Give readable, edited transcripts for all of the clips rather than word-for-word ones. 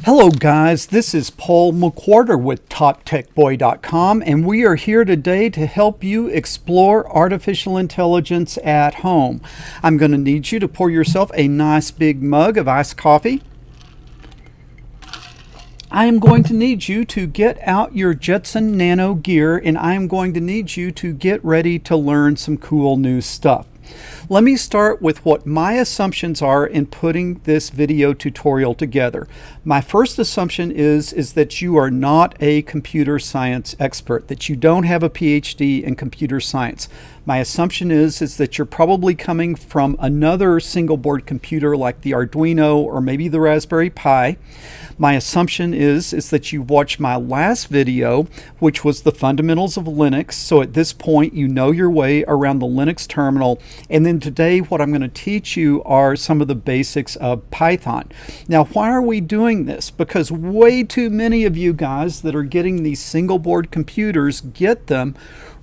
Hello guys, this is Paul McWhorter with TopTechBoy.com, and we are here today to help you explore artificial intelligence at home. I'm going to need you to pour yourself a nice big mug of iced coffee. I am going to need you to get out your Jetson Nano gear, and I am going to need you to get ready to learn some cool new stuff. Let me start with what my assumptions are in putting this video tutorial together. My first assumption is that you are not a computer science expert, that you don't have a PhD in computer science. My assumption is that you're probably coming from another single board computer like the Arduino or maybe the Raspberry Pi. My assumption is that you watched my last video, which was the fundamentals of Linux. So at this point, you know your way around the Linux terminal. And then today, what I'm going to teach you are some of the basics of Python. Now, why are we doing this? Because way too many of you guys that are getting these single board computers get them,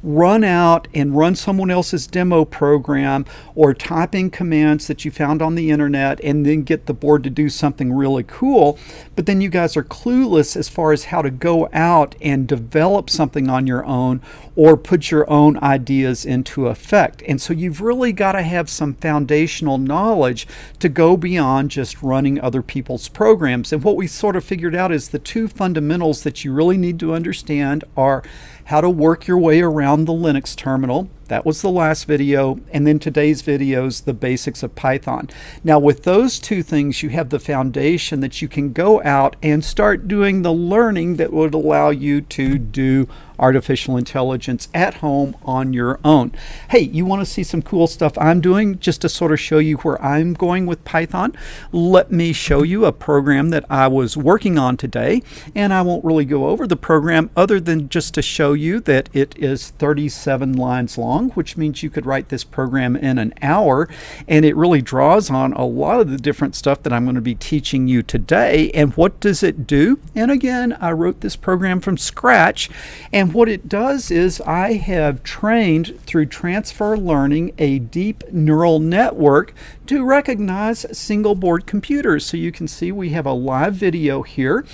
run out and run someone else's demo program or type in commands that you found on the internet and then get the board to do something really cool. But then you guys are clueless as far as how to go out and develop something on your own or put your own ideas into effect. And so you've really got to have some foundational knowledge to go beyond just running other people's programs. And what we sort of figured out is the two fundamentals that you really need to understand are how to work your way around the Linux terminal. That was the last video, and then today's video is the basics of Python. Now with those two things, you have the foundation that you can go out and start doing the learning that would allow you to do artificial intelligence at home on your own. Hey, you want to see some cool stuff I'm doing just to sort of show you where I'm going with Python? Let me show you a program that I was working on today, and I won't really go over the program other than just to show you that it is 37 lines long, which means you could write this program in an hour, and it really draws on a lot of the different stuff that I'm going to be teaching you today. And what does it do? And again, I wrote this program from scratch, and what it does is I have trained through transfer learning a deep neural network to recognize single board computers. So you can see we have a live video here.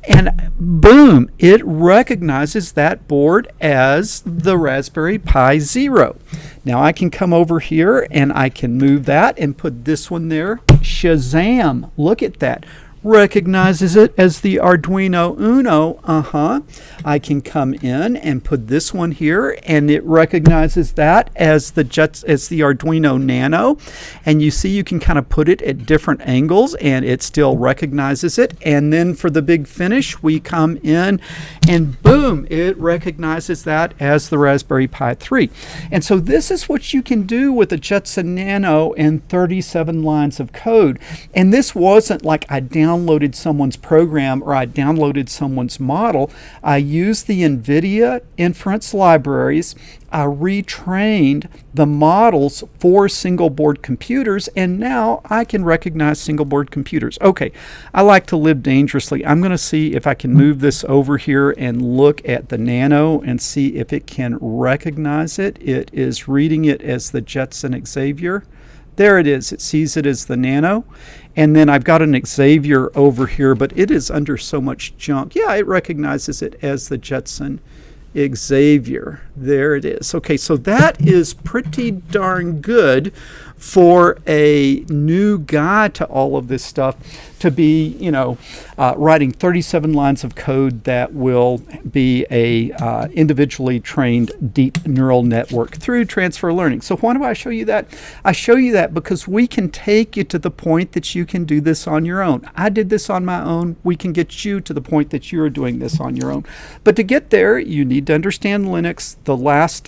And boom, it recognizes that board as the Raspberry Pi Zero. Now I can come over here and I can move that and put this one there. Shazam! Look at that. Recognizes it as the Arduino Uno. I can come in and put this one here, and it recognizes that as the Arduino Nano. And you see you can kind of put it at different angles, and it still recognizes it. And then for the big finish, we come in, and boom, it recognizes that as the Raspberry Pi 3. And so this is what you can do with a Jetson Nano in 37 lines of code. And this wasn't like I downloaded someone's program or I downloaded someone's model. I used the NVIDIA inference libraries. I retrained the models for single board computers, and now I can recognize single board computers. Okay, I like to live dangerously. I'm going to see if I can move this over here and look at the Nano and see if it can recognize it. It is reading it as the Jetson Xavier. There it is. It sees it as the Nano. And then I've got an Xavier over here, but it is under so much junk. Yeah, it recognizes it as the Jetson Xavier. There it is. Okay, so that is pretty darn good for a new guy to all of this stuff to be, writing 37 lines of code that will be a individually trained deep neural network through transfer learning. So why do I show you that? I show you that because we can take you to the point that you can do this on your own. I did this on my own. We can get you to the point that you're doing this on your own. But to get there, you need to understand Linux, the last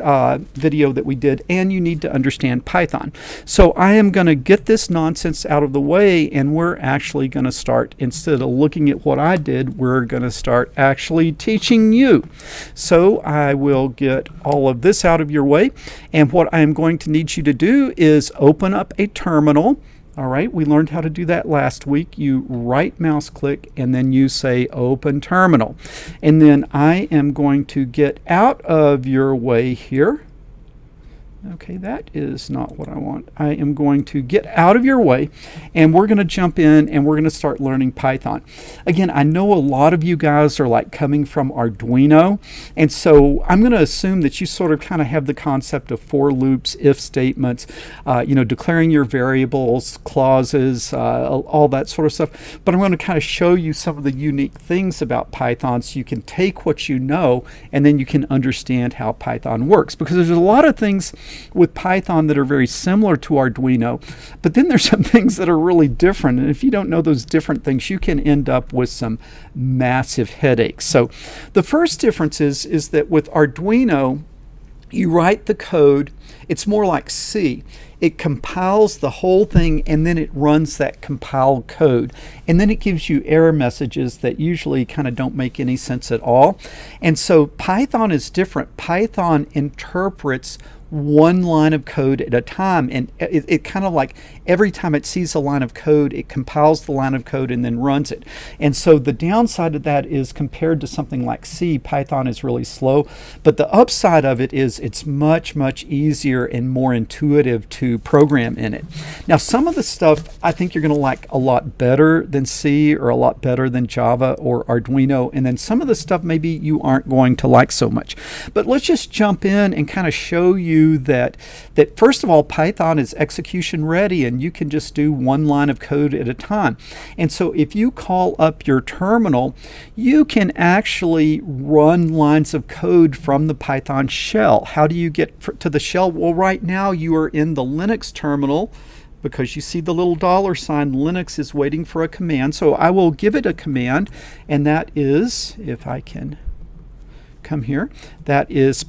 video that we did, and you need to understand Python. So I am going to get this nonsense out of the way, and we're actually going to start, instead of looking at what I did, we're going to start actually teaching you. So I will get all of this out of your way, and what I am going to need you to do is open up a terminal. All right, we learned how to do that last week. You right mouse click and then you say open terminal. And then I am going to get out of your way here. Okay, that is not what I want. I am going to get out of your way, and we're going to jump in and we're going to start learning Python. Again, I know a lot of you guys are like coming from Arduino, and so I'm going to assume that you sort of kind of have the concept of for loops, if statements, declaring your variables, clauses, all that sort of stuff. But I'm going to kind of show you some of the unique things about Python so you can take what you know and then you can understand how Python works, because there's a lot of things with Python that are very similar to Arduino, but then there's some things that are really different, and if you don't know those different things, you can end up with some massive headaches. So the first difference is that with Arduino, you write the code, it's more like C. It compiles the whole thing and then it runs that compiled code. And then it gives you error messages that usually kind of don't make any sense at all. And so Python is different. Python interprets one line of code at a time, and it kind of like every time it sees a line of code, it compiles the line of code and then runs it. And so the downside of that is, compared to something like C, Python is really slow, but the upside of it is it's much easier and more intuitive to program in it. Now, some of the stuff I think you're going to like a lot better than C, or a lot better than Java or Arduino, and then some of the stuff maybe you aren't going to like so much. But let's just jump in and kind of show you that first of all, Python is execution ready and you can just do one line of code at a time. And so if you call up your terminal, you can actually run lines of code from the Python shell. How do you get to the shell? Well, right now you are in the Linux terminal, because you see the little $sign. Linux is waiting for a command. So I will give it a command, and that is, if I can come here, that is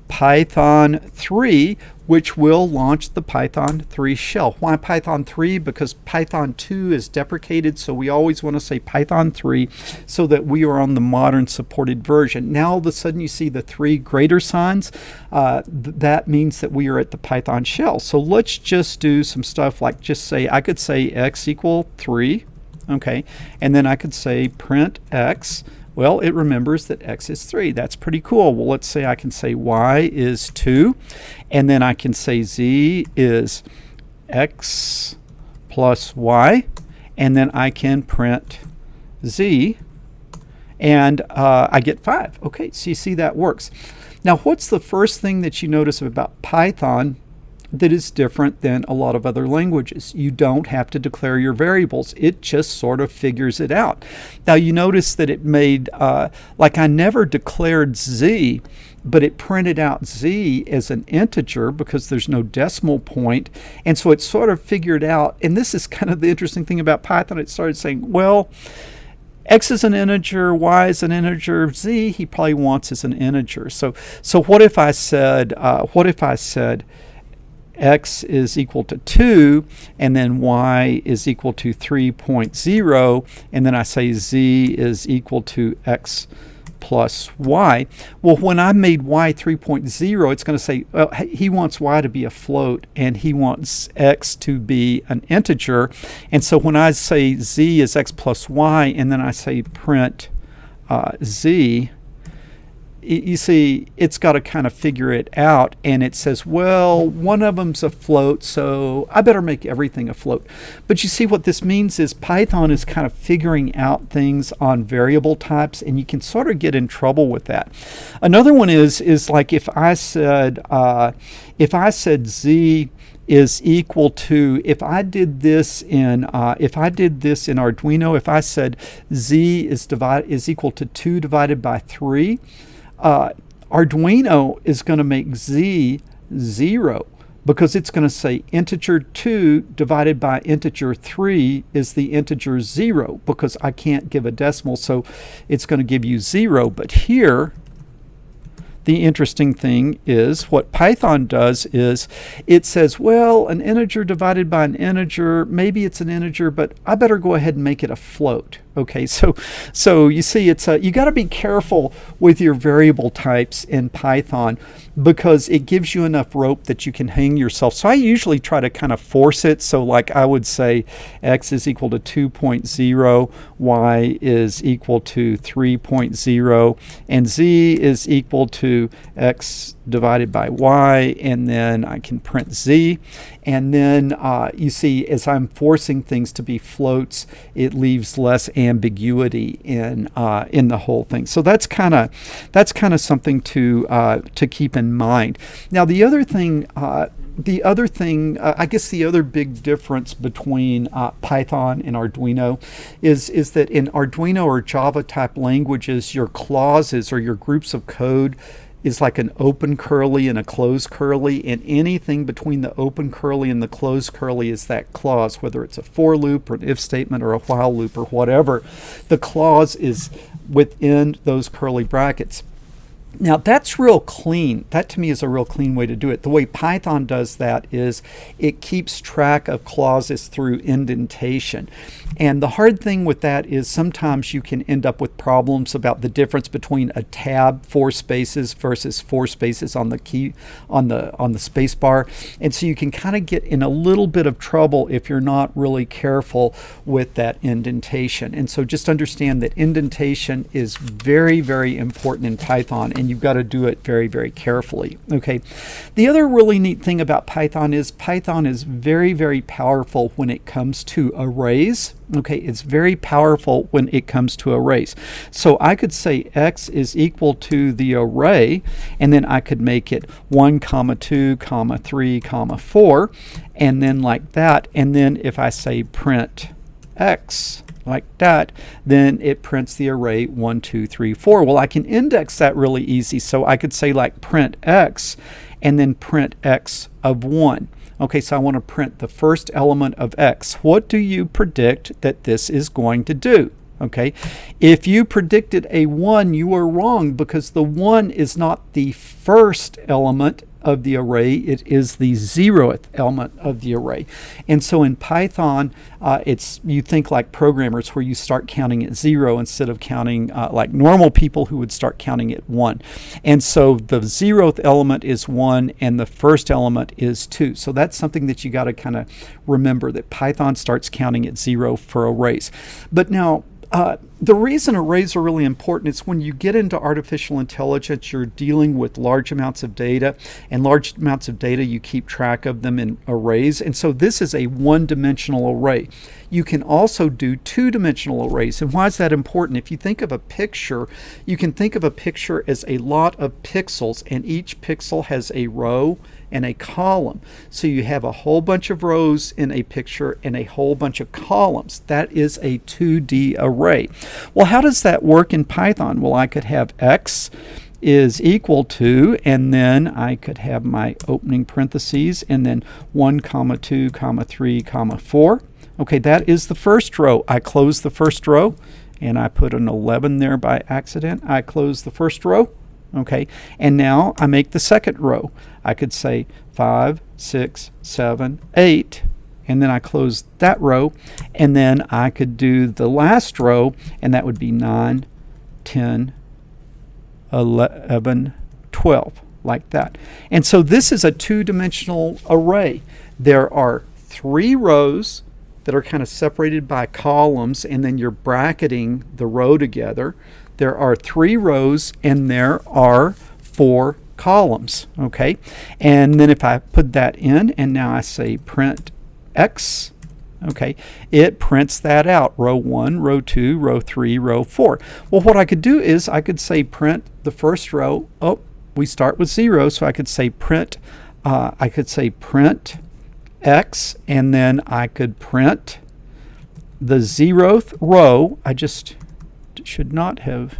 Python 3, which will launch the Python 3 shell. Why Python 3? Because Python 2 is deprecated, so we always want to say Python 3 so that we are on the modern supported version. Now all of a sudden you see the 3 greater signs. That means that we are at the Python shell. So let's just do some stuff like just say, I could say x equal 3, okay, and then I could say print x. Well, it remembers that x is 3. That's pretty cool. Well, let's say I can say y is 2, and then I can say z is x plus y, and then I can print z, and I get 5. Okay, so you see that works. Now, what's the first thing that you notice about Python that is different than a lot of other languages? You don't have to declare your variables. It just sort of figures it out. Now you notice that it made, like I never declared z, but it printed out z as an integer because there's no decimal point. And so it sort of figured out, and this is kind of the interesting thing about Python, it started saying, well, x is an integer, y is an integer, z he probably wants as an integer. So what if I said, x is equal to 2, and then y is equal to 3.0, and then I say z is equal to x plus y. Well, when I made y 3.0, it's going to say, well, he wants y to be a float and he wants x to be an integer. And so when I say z is x plus y, and then I say print z, you see, it's got to kind of figure it out, and it says, well, one of them's a float, so I better make everything a float. But you see what this means is Python is kind of figuring out things on variable types, and you can sort of get in trouble with that. Another one is like if I said z is equal to, if I did this in Arduino, if I said z is equal to 2 divided by 3, Arduino is going to make z 0 because it's going to say integer 2 divided by integer 3 is the integer 0, because I can't give a decimal, so it's going to give you 0. But here, the interesting thing is what Python does is it says, well, an integer divided by an integer, maybe it's an integer, but I better go ahead and make it a float. Okay, so you see, it's you got to be careful with your variable types in Python because it gives you enough rope that you can hang yourself. So I usually try to kind of force it. So like I would say x is equal to 2.0, y is equal to 3.0, and z is equal to x divided by y, and then I can print z. And then you see, as I'm forcing things to be floats, it leaves less ambiguity in the whole thing. So that's kind of something to keep in mind. Now the other thing, I guess the other big difference between Python and Arduino is that in Arduino or Java type languages, your clauses or your groups of code is like an open curly and a closed curly, and anything between the open curly and the closed curly is that clause, whether it's a for loop or an if statement or a while loop or whatever. The clause is within those curly brackets. Now that's real clean. That to me is a real clean way to do it. The way Python does that is it keeps track of clauses through indentation. And the hard thing with that is sometimes you can end up with problems about the difference between a tab 4 spaces versus 4 spaces on the key on the space bar. And so you can kind of get in a little bit of trouble if you're not really careful with that indentation. And so just understand that indentation is very, very important in Python, and you've got to do it very, very carefully. Okay. The other really neat thing about Python is very, very powerful when it comes to arrays. Okay, it's very powerful when it comes to arrays. So I could say x is equal to the array, and then I could make it 1, 2, 3, 4, and then like that. And then if I say print x like that, then it prints the array 1, 2, 3, 4. Well, I can index that really easy. So I could say like print x and then print x of 1. Okay, so I want to print the first element of x. What do you predict that this is going to do? Okay, if you predicted a 1, you were wrong, because the 1 is not the first element of the array, it is the 0th element of the array. And so in Python, you think like programmers, where you start counting at 0 instead of counting like normal people who would start counting at 1. And so the 0th element is 1 and the first element is 2. So that's something that you got to kind of remember, that Python starts counting at 0 for arrays. But now the reason arrays are really important is when you get into artificial intelligence, you're dealing with large amounts of data, and large amounts of data, you keep track of them in arrays. And so this is a one-dimensional array. You can also do two-dimensional arrays. And why is that important? If you think of a picture, you can think of a picture as a lot of pixels, and each pixel has a row and a column. So you have a whole bunch of rows in a picture and a whole bunch of columns. That is a 2D array. Well, how does that work in Python? Well, I could have x is equal to, and then I could have my opening parentheses, and then 1, 2, 3, 4. Okay, that is the first row. I close the first row, and I put an 11 there by accident. I close the first row. Okay, and now I make the second row. I could say 5, 6, 7, 8, and then I close that row, and then I could do the last row, and that would be 9, 10, 11, 12, like that. And so this is a two-dimensional array. There are 3 rows that are kind of separated by columns, and then you're bracketing the row together. There are 3 rows and there are 4 columns. Okay, and then if I put that in, and now I say print x, okay, it prints that out: row 1, row 2, row 3, row 4. Well, what I could do is I could say print the first row. Oh, we start with 0, so I could say print x, and then I could print the 0th row. I just should not have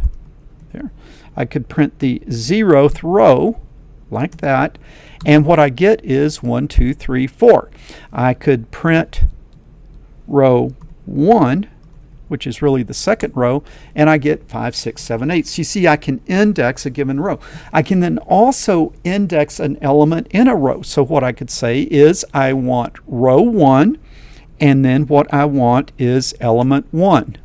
there. I could print the 0th row like that, and what I get is 1, 2, 3, 4. I could print row 1, which is really the second row, and I get 5, 6, 7, 8. So you see, I can index a given row. I can then also index an element in a row. So what I could say is I want row 1, and then what I want is element 1.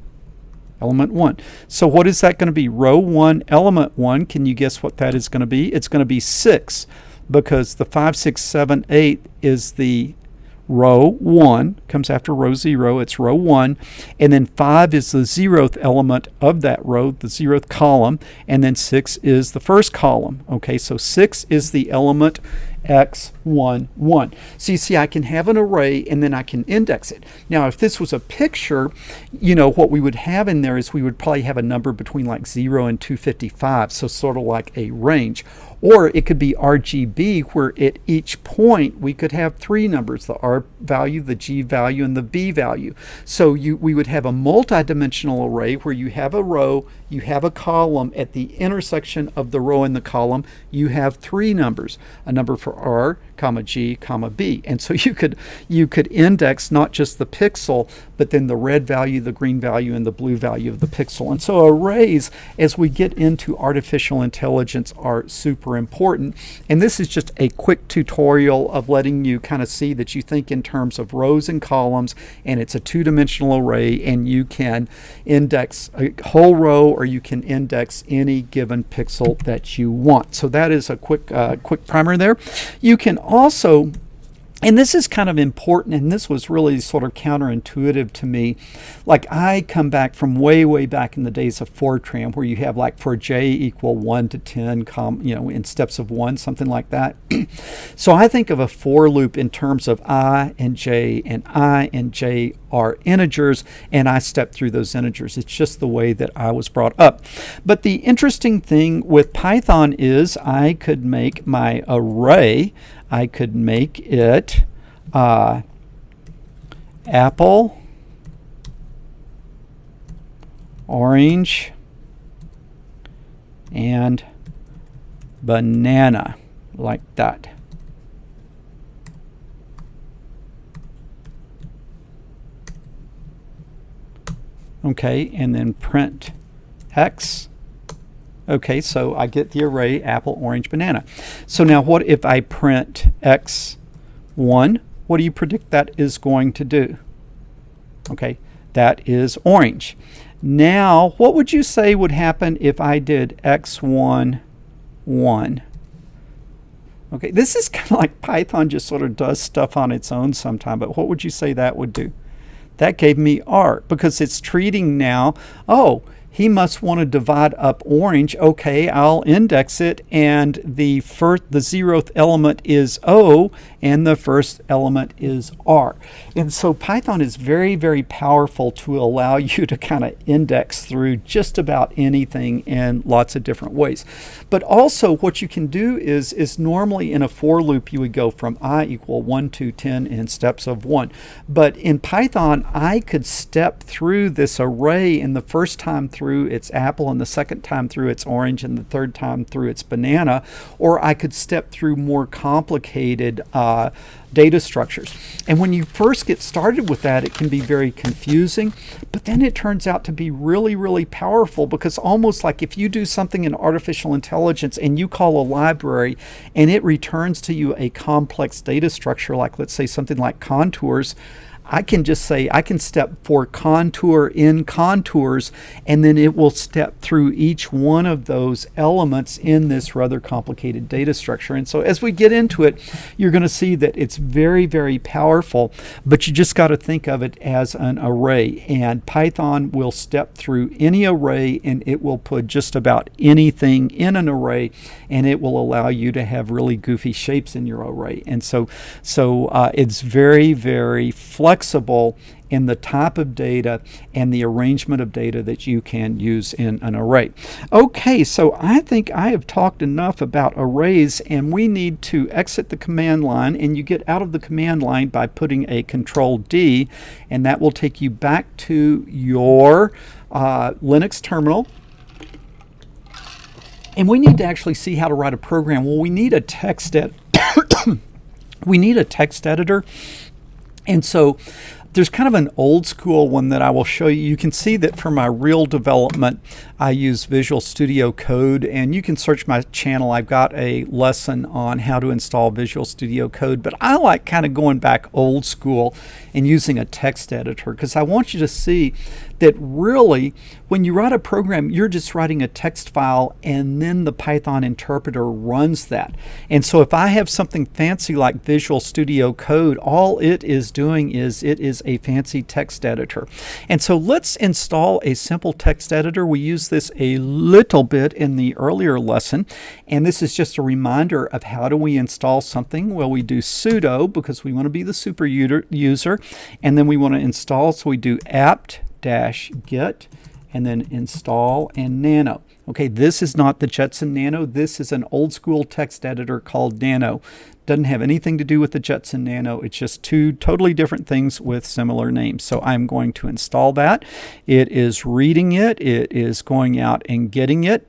Element 1. So what is that going to be? Row 1, element 1. Can you guess what that is going to be? It's going to be 6, because the 5, 6, 7, 8 is the row 1 comes after row 0. It's row 1. And then 5 is the 0th element of that row, the 0th column. And then 6 is the first column. Okay, so 6 is the element x1, 1. So you see, I can have an array and then I can index it. Now, if this was a picture, you know, what we would have in there is we would probably have a number between like 0 and 255, so sort of like a range. Or it could be RGB, where at each point we could have 3 numbers, the R value, the G value, and the B value. So we would have a multidimensional array where you have a row, you have a column. At the intersection of the row and the column, you have 3 numbers, a number for R, comma G, comma B. And so you could index not just the pixel, but then the red value, the green value, and the blue value of the pixel. And so arrays, as we get into artificial intelligence, are super important. And this is just a quick tutorial of letting you kind of see that you think in terms of rows and columns, and it's a 2-dimensional array, and you can index a whole row or you can index any given pixel that you want. So that is a quick primer there. You can also, and this is kind of important, and this was really sort of counterintuitive to me. Like, I come back from way back in the days of Fortran, where you have like for j equal 1 to 10, you know, in steps of 1, something like that. So I think of a for loop in terms of I and j are integers, and I step through those integers. It's just the way that I was brought up. But the interesting thing with Python is I could make my array, I could make it apple, orange, and banana, like that. Okay, and then print x. Okay, so I get the array apple, orange, banana. So now what if I print x1? What do you predict that is going to do? Okay, that is orange. Now, what would you say would happen if I did x1, 1? Okay, this is kind of like Python just sort of does stuff on its own sometime, but what would you say that would do? That gave me R, because it's treating now, oh, he must want to divide up orange. Okay, I'll index it, and the 0th element is O, and the first element is R. And so Python is very powerful to allow you to kind of index through just about anything in lots of different ways. But also what you can do is normally in a for loop you would go from I equal 1 to 10 in steps of 1. But in Python, I could step through this array, and the first time through it's apple, and the second time through it's orange, and the third time through it's banana. Or I could step through more complicated data structures. And when you first get started with that, it can be very confusing, but then it turns out to be really powerful, because almost like if you do something in artificial intelligence and you call a library and it returns to you a complex data structure, like let's say something like contours, I can just say I can step for contour in contours, and then it will step through each one of those elements in this rather complicated data structure. And so as we get into it, you're going to see that it's very powerful, but you just got to think of it as an array. And Python will step through any array, and it will put just about anything in an array, and it will allow you to have really goofy shapes in your array. And so it's very flexible in the type of data and the arrangement of data that you can use in an array. Okay, so I think I have talked enough about arrays, and we need to exit the command line, and you get out of the command line by putting a Control-D, and that will take you back to your Linux terminal. And we need to actually see how to write a program. Well, we need a text we need a text editor. And so there's kind of an old school one that I will show you. You can see that for my real development, I use Visual Studio Code, and you can search my channel. I've got a lesson on how to install Visual Studio Code, but I like kind of going back old school and using a text editor, because I want you to see that really, when you write a program, you're just writing a text file and then the Python interpreter runs that. And so if I have something fancy like Visual Studio Code, all it is doing is it is a fancy text editor. And so let's install a simple text editor. We used this a little bit in the earlier lesson, and this is just a reminder of how do we install something. Well, we do sudo because we want to be the super user, and then we want to install, so we do apt-get and then install and nano. Okay, this is not the Jetson Nano. This is an old school text editor called Nano. Doesn't have anything to do with the Jetson Nano. It's just two totally different things with similar names. So I'm going to install that. It is reading it. It is going out and getting it.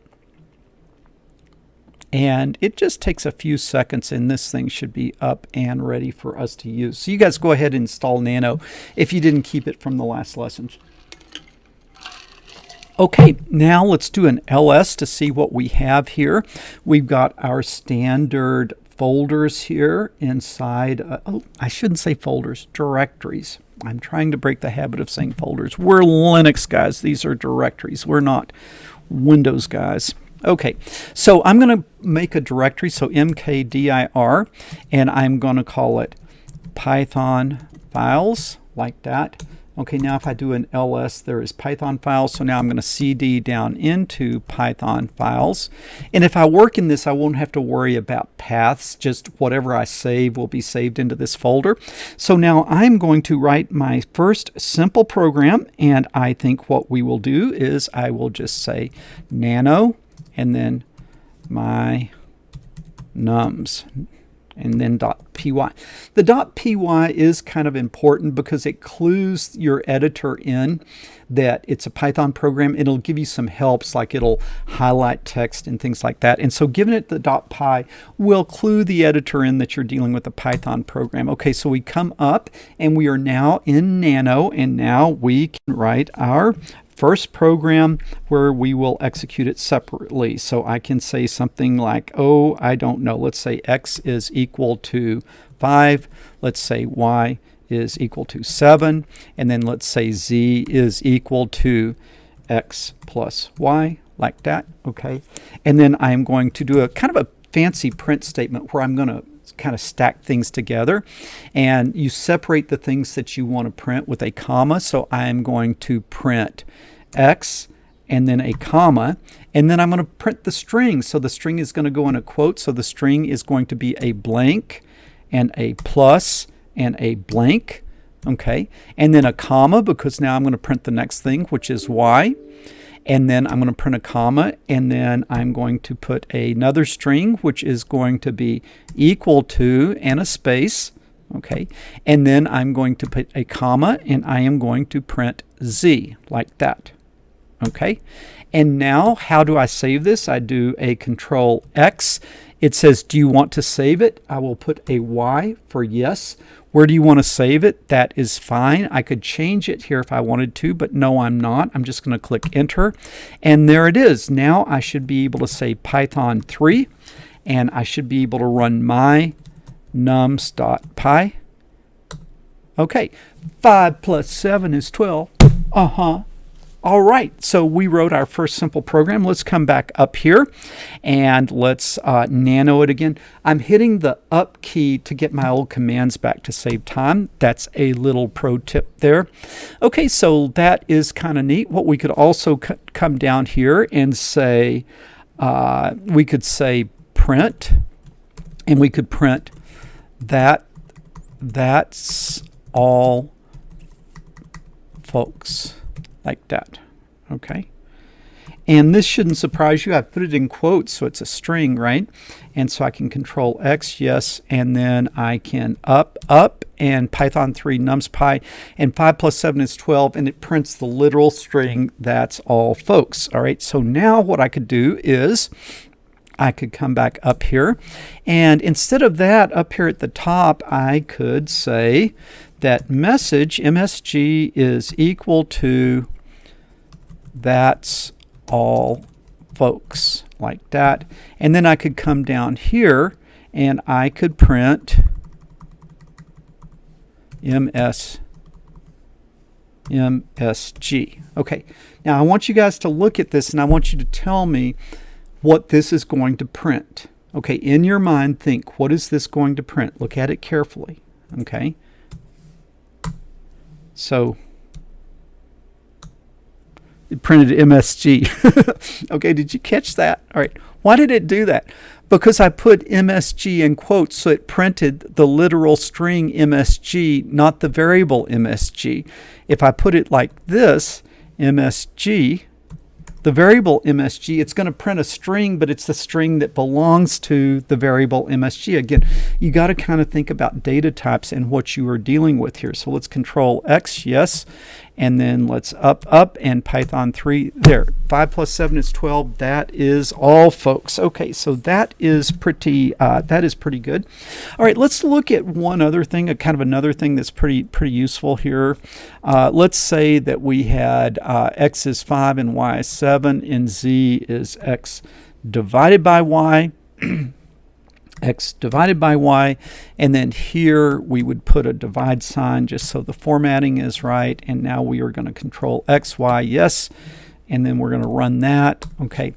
And it just takes a few seconds, and this thing should be up and ready for us to use. So you guys go ahead and install Nano if you didn't keep it from the last lessons. Okay, now let's do an ls to see what we have here. We've got our standard folders here inside. Oh, I shouldn't say folders, directories. I'm trying to break the habit of saying folders. We're Linux guys. These are directories. We're not Windows guys. Okay, so I'm going to make a directory, so mkdir, and I'm going to call it Python files, like that. Okay, now if I do an ls, there is Python files, so now I'm going to cd down into Python files. And if I work in this, I won't have to worry about paths, just whatever I save will be saved into this folder. So now I'm going to write my first simple program, and I think what we will do is I will just say nano, and then my nums, and then .py. The .py is kind of important because it clues your editor in that it's a Python program. It'll give you some helps, like it'll highlight text and things like that. And so giving it the .py will clue the editor in that you're dealing with a Python program. Okay, so we come up and we are now in Nano, and now we can write our first program where we will execute it separately. So I can say something like, oh, I don't know, let's say x is equal to 5, let's say y is equal to 7, and then let's say z is equal to x plus y, like that. Okay, and then I'm going to do a kind of a fancy print statement where I'm going to kind of stack things together, and you separate the things that you want to print with a comma. So I'm going to print x and then a comma, and then I'm going to print the string. So the string is going to go in a quote, so the string is going to be a blank and a plus and a blank. Okay, and then a comma, because now I'm going to print the next thing, which is y. And then I'm going to print a comma, and then I'm going to put another string, which is going to be equal to, and a space. Okay, and then I'm going to put a comma, and I am going to print z, like that. Okay, and now how do I save this? I do a Control X. It says, do you want to save it? I will put a Y for yes. Where do you want to save it? That is fine. I could change it here if I wanted to, but no, I'm not. I'm just going to click enter, and there it is. Now I should be able to say Python 3, and I should be able to run my nums.py. Okay, 5 plus 7 is 12. All right, so we wrote our first simple program. Let's come back up here and let's nano it again. I'm hitting the up key to get my old commands back to save time. That's a little pro tip there. Okay, so that is kind of neat. What we could also come down here and say, we could say print, and we could print that's all folks, like that. Okay, and this shouldn't surprise you. I put it in quotes, so it's a string, right? And so I can Control X, yes, and then I can up, and Python 3 nums.py, and 5 plus 7 is 12, and it prints the literal string, that's all folks. All right, so now what I could do is I could come back up here, and instead of that, up here at the top, I could say that message, MSG, is equal to that's all folks, like that. And then I could come down here and I could print MSG MSG. Okay, now I want you guys to look at this and I want you to tell me what this is going to print. Okay, in your mind, think, what is this going to print? Look at it carefully. Okay, so it printed MSG. Okay, did you catch that? All right, why did it do that? Because I put MSG in quotes, so it printed the literal string MSG, not the variable MSG. If I put it like this, MSG, the variable MSG, it's going to print a string, but it's the string that belongs to the variable MSG. Again, you got to kind of think about data types and what you are dealing with here. So let's Control X, yes, and then let's up, and Python 3, there. 5 plus 7 is 12. That is all, folks. Okay, so that is pretty good. All right, let's look at one other thing, kind of another thing that's pretty useful here. Let's say that we had X is 5 and Y is 7, and Z is X divided by Y. X divided by Y, and then here we would put a divide sign just so the formatting is right, and now we are going to Control X, Y, yes, and then we're going to run that. Okay,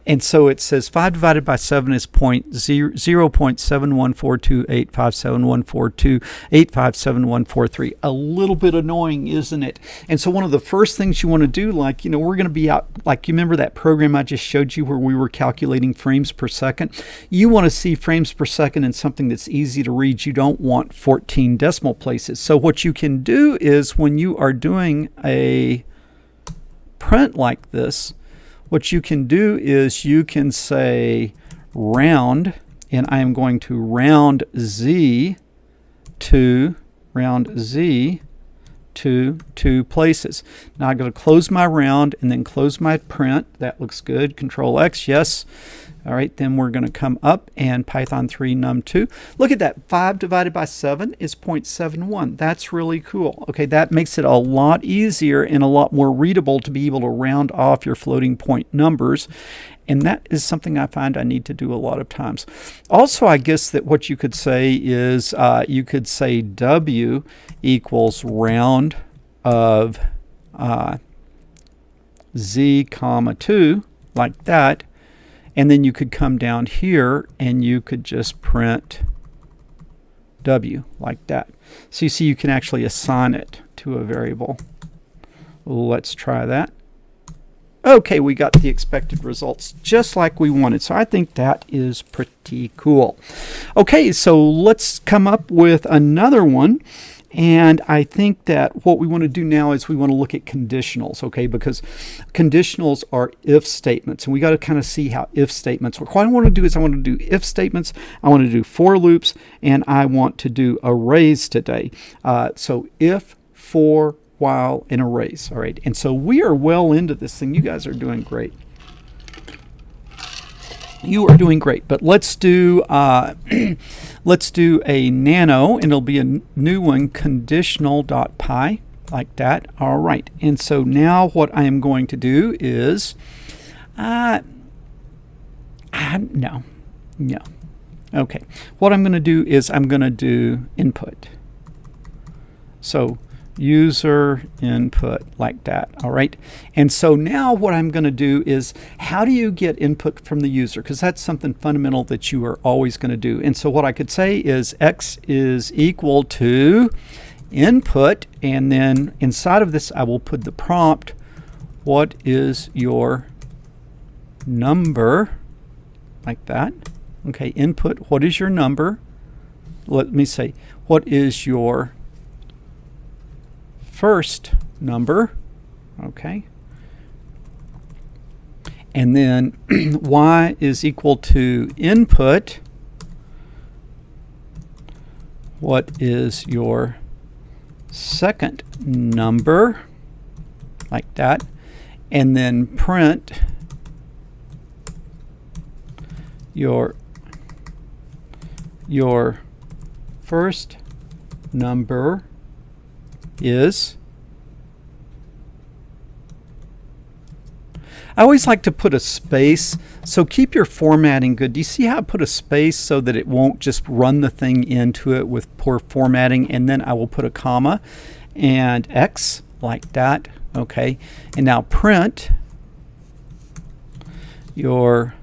and so it says 5 divided by 7 is 0.71428571428571443. A little bit annoying, isn't it? And so one of the first things you want to do, like, you know, we're going to be out, like, you remember that program I just showed you where we were calculating frames per second? You want to see frames per second in something that's easy to read. You don't want 14 decimal places. So what you can do is when you are doing a print like this, what you can do is you can say round, and I am going to round Z to 2 places. Now I'm going to close my round and then close my print. That looks good. Control X, yes. All right, then we're going to come up and Python 3 num2. Look at that. 5 divided by 7 is 0.71. That's really cool. Okay, that makes it a lot easier and a lot more readable to be able to round off your floating point numbers. And that is something I find I need to do a lot of times. Also, I guess that what you could say is you could say W equals round of Z comma 2, like that. And then you could come down here and you could just print W like that. So you see you can actually assign it to a variable. Let's try that. Okay, we got the expected results just like we wanted. So I think that is pretty cool. Okay, so let's come up with another one. And I think that what we want to do now is we want to look at conditionals, okay? Because conditionals are if statements, and we got to kind of see how if statements work. What I want to do is I want to do if statements, I want to do for loops, and I want to do arrays today. So if, for, while, and arrays, all right? And so we are well into this thing. You guys are doing great. You are doing great, but let's do let's do a nano, and it'll be a new one, conditional.py, like that. All right, and so now what I am going to do is no. Okay, what I'm going to do is I'm going to do input. So user input, like that. All right, and so now what I'm going to do is, how do you get input from the user? Because that's something fundamental that you are always going to do. And so what I could say is X is equal to input, and then inside of this I will put the prompt, what is your number, like that. Okay, input, what is your number? Let me say, what is your first number? Okay, and then Y is equal to input, what is your second number, like that, and then print your first number is. I always like to put a space, so keep your formatting good. Do you see how I put a space so that it won't just run the thing into it with poor formatting? And then I will put a comma and X, like that. Okay, and now print your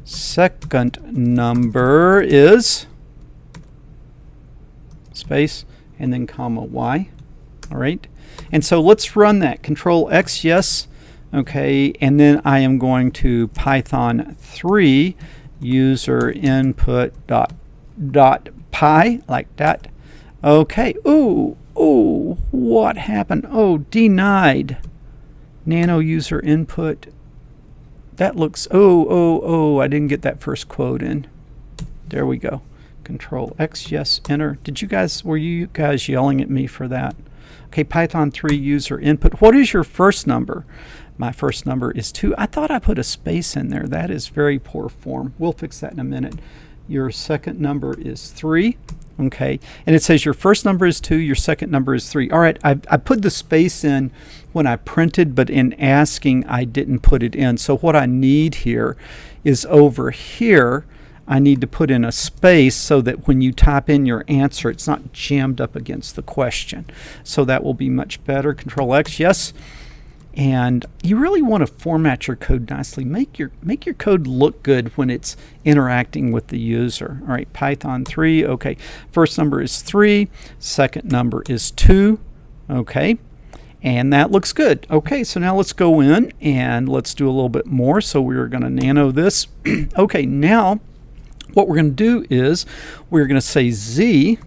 second number is space and then comma y. All right, and so let's run that. Control X, yes. Okay, and then I am going to Python 3 user input dot py like that. Okay. Ooh, what happened? Oh, denied nano user input. That looks, I didn't get that first quote in. There we go. Control X, yes, enter. Were you guys yelling at me for that? Okay, Python 3 user input. What is your first number? My first number is 2. I thought I put a space in there. That is very poor form. We'll fix that in a minute. Your second number is 3. Okay, and it says your first number is 2, your second number is 3. All right, I put the space in when I printed, but in asking I didn't put it in. So what I need here is over here, I need to put in a space so that when you type in your answer, it's not jammed up against the question. So that will be much better. Control X, yes. And you really want to format your code nicely. Make your code look good when it's interacting with the user. All right, Python 3. Okay, first number is 3, second number is 2. Okay, and that looks good. Okay, so now let's go in and let's do a little bit more. So we're going to nano this. Okay, now what we're going to do is we're going to say z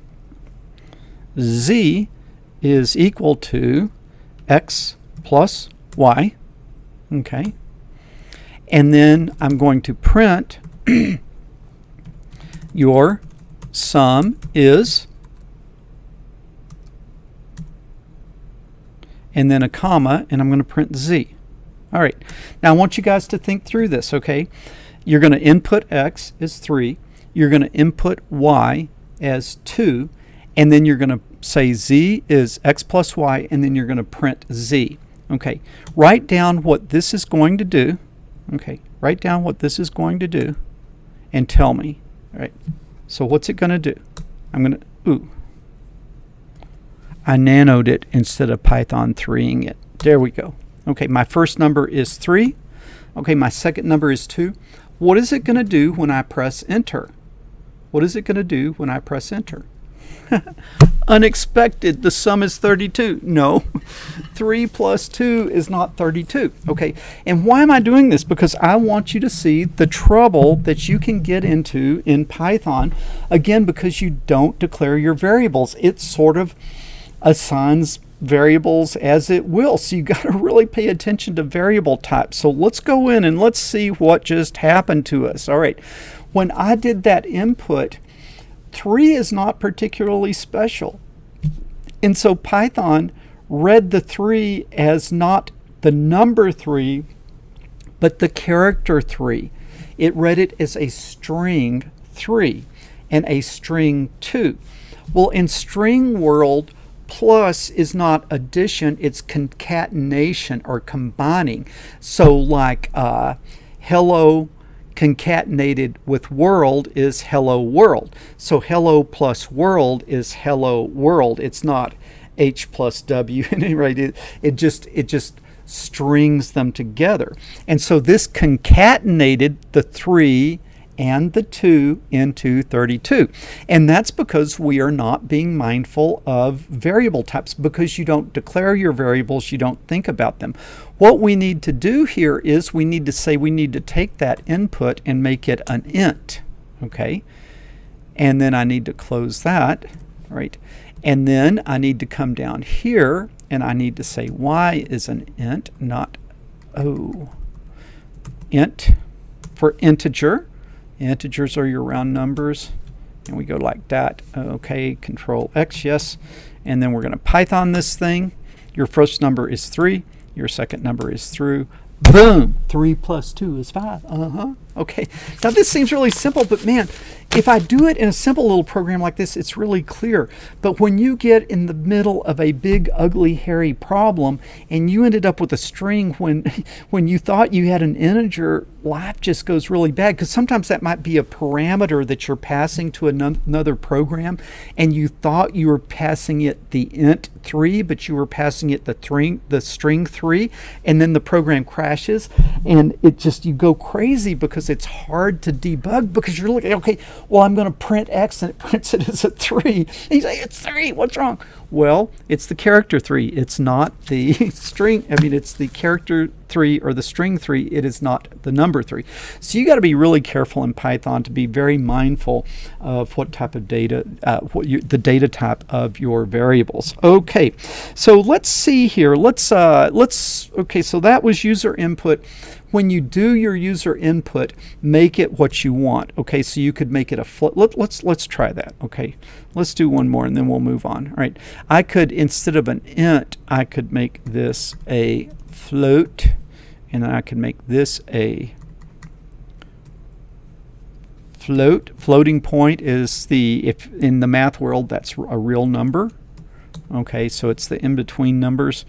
is equal to x plus y. Okay, and then I'm going to print your sum is, and then a comma, and I'm going to print z. All right, now I want you guys to think through this. Okay, you're going to input x as 3, you're going to input y as 2, and then you're going to say z is x plus y, and then you're going to print z. Okay, write down what this is going to do. Okay, write down what this is going to do and tell me. All right, so what's it going to do? I'm going to, I nanoed it instead of Python 3ing it. There we go. Okay, my first number is 3. Okay, my second number is 2. What is it going to do when I press enter? What is it going to do when I press enter? Unexpected, the sum is 32. No, 3 plus 2 is not 32. Okay, and why am I doing this? Because I want you to see the trouble that you can get into in Python, again, because you don't declare your variables. It sort of assigns variables as it will, so you got to really pay attention to variable types. So let's go in and let's see what just happened to us. All right, when I did that input, 3 is not particularly special. And so Python read the 3 as not the number 3, but the character 3. It read it as a string 3 and a string 2. Well, in string world, plus is not addition, it's concatenation or combining. So like hello concatenated with world is hello world. So hello plus world is hello world. It's not H plus W. It just strings them together. And so this concatenated the 3 and the 2 into 32. And that's because we are not being mindful of variable types. Because you don't declare your variables, you don't think about them. What we need to do here is we need to say we need to take that input and make it an int. Okay, and then I need to close that. All right, and then I need to come down here and I need to say y is an int, not int for integer. Integers are your round numbers, and we go like that. Okay, control X, yes, and then we're going to Python this thing. Your first number is 3, your second number is 3, Boom, 3 plus 2 is 5. Okay, now this seems really simple, but man, if I do it in a simple little program like this, it's really clear. But when you get in the middle of a big, ugly, hairy problem, and you ended up with a string when you thought you had an integer, life just goes really bad, because sometimes that might be a parameter that you're passing to another program, and you thought you were passing it the int 3, but you were passing it the string 3, and then the program crashes, and you go crazy because it's hard to debug, because you're looking, okay, well, I'm going to print X, and it prints it as a 3. And you say, it's 3, what's wrong? Well, it's the character 3. It's not the string. I mean, it's the character 3 or the string 3. It is not the number 3. So you got to be really careful in Python to be very mindful of what type of data, the data type of your variables. Okay, so let's see here. Okay, so that was user input. When you do your user input, make it what you want. Okay, so you could make it a float. Let's try that. Okay, let's do one more and then we'll move on. All right, I could, instead of an int, I could make this a float, and then I could make this a float. Floating point is if in the math world, that's a real number. Okay, so it's the in-between numbers.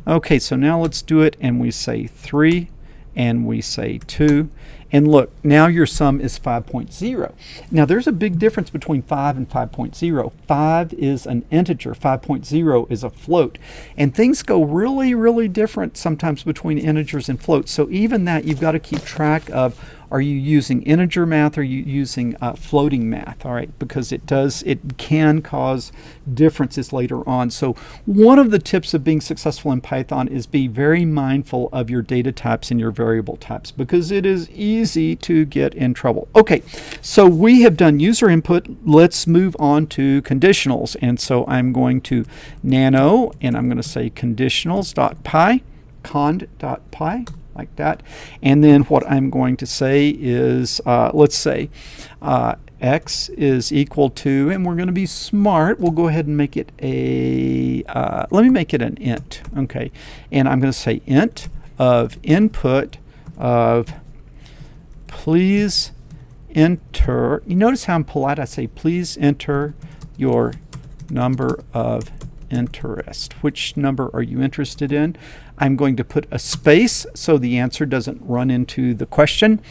Okay, so now let's do it, and we say 3. And we say 2, and look, now your sum is 5.0. Now there's a big difference between 5 and 5.0. 5 is an integer, 5.0 is a float, and things go really, really different sometimes between integers and floats. So even that, you've got to keep track of, are you using integer math, or are you using floating math? All right, because it can cause differences later on. So one of the tips of being successful in Python is be very mindful of your data types and your variable types, because it is easy to get in trouble. Okay, so we have done user input. Let's move on to conditionals. And so I'm going to nano, and I'm going to say conditionals.py, cond.py. Like that, and then what I'm going to say is, let's say x is equal to, and we're going to be smart, we'll go ahead and make it let me make it an int. Okay, and I'm going to say int of input of please enter, you notice how I'm polite, I say please enter your number of interest. Which number are you interested in? I'm going to put a space so the answer doesn't run into the question,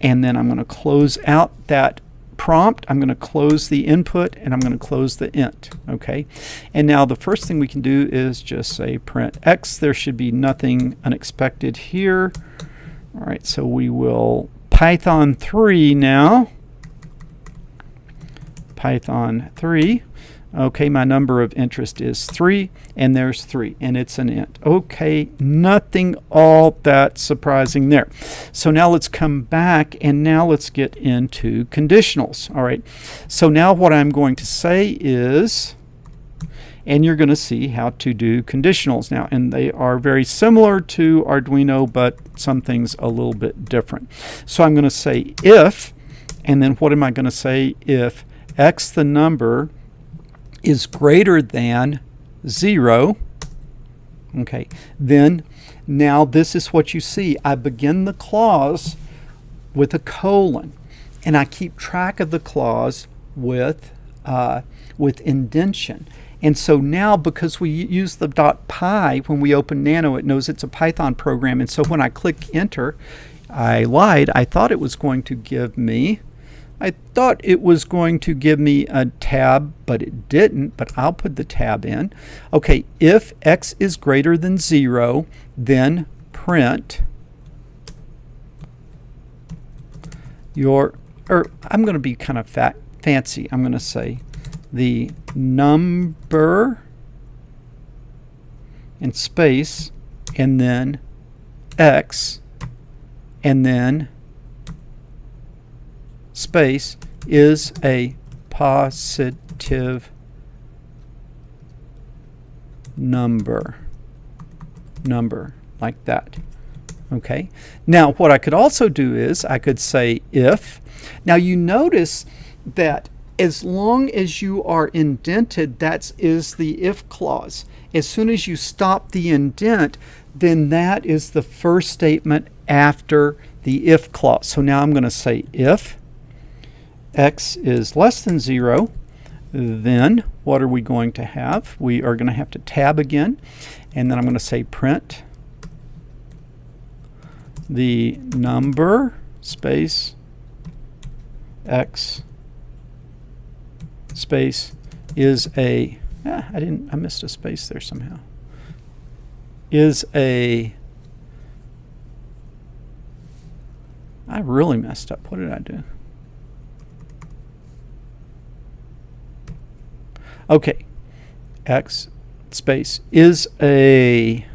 and then I'm going to close out that prompt. I'm going to close the input, and I'm going to close the int. Okay, and now the first thing we can do is just say print x. There should be nothing unexpected here. All right, so we will Python 3 now. Python 3. Okay, my number of interest is 3, and there's 3, and it's an int. Okay, nothing all that surprising there. So now let's come back, and now let's get into conditionals. All right, so now what I'm going to say is, and you're going to see how to do conditionals now, and they are very similar to Arduino, but some things a little bit different. So I'm going to say if, and then what am I going to say? If x, the number, is greater than 0, okay, then now this is what you see. I begin the clause with a colon, and I keep track of the clause with indentation. And so now, because we use the .py when we open Nano, it knows it's a Python program, and so when I click enter, I lied. I thought it was going to give me a tab, but it didn't, but I'll put the tab in. Okay, if x is greater than 0, then print I'm going to be kind of fancy. I'm going to say the number and space, and then x, and then space is a positive number like that. Okay, now what I could also do is I could say if. Now you notice that as long as you are indented, that is the if clause. as soon as you stop the indent, then that is the first statement after the if clause. So now I'm going to say if x is less than 0, then what are we going to have? We are going to have to tab again, and then I'm going to say print the number space x space is a, I missed a space there somehow, is a, I really messed up. What did I do? Okay, x space is a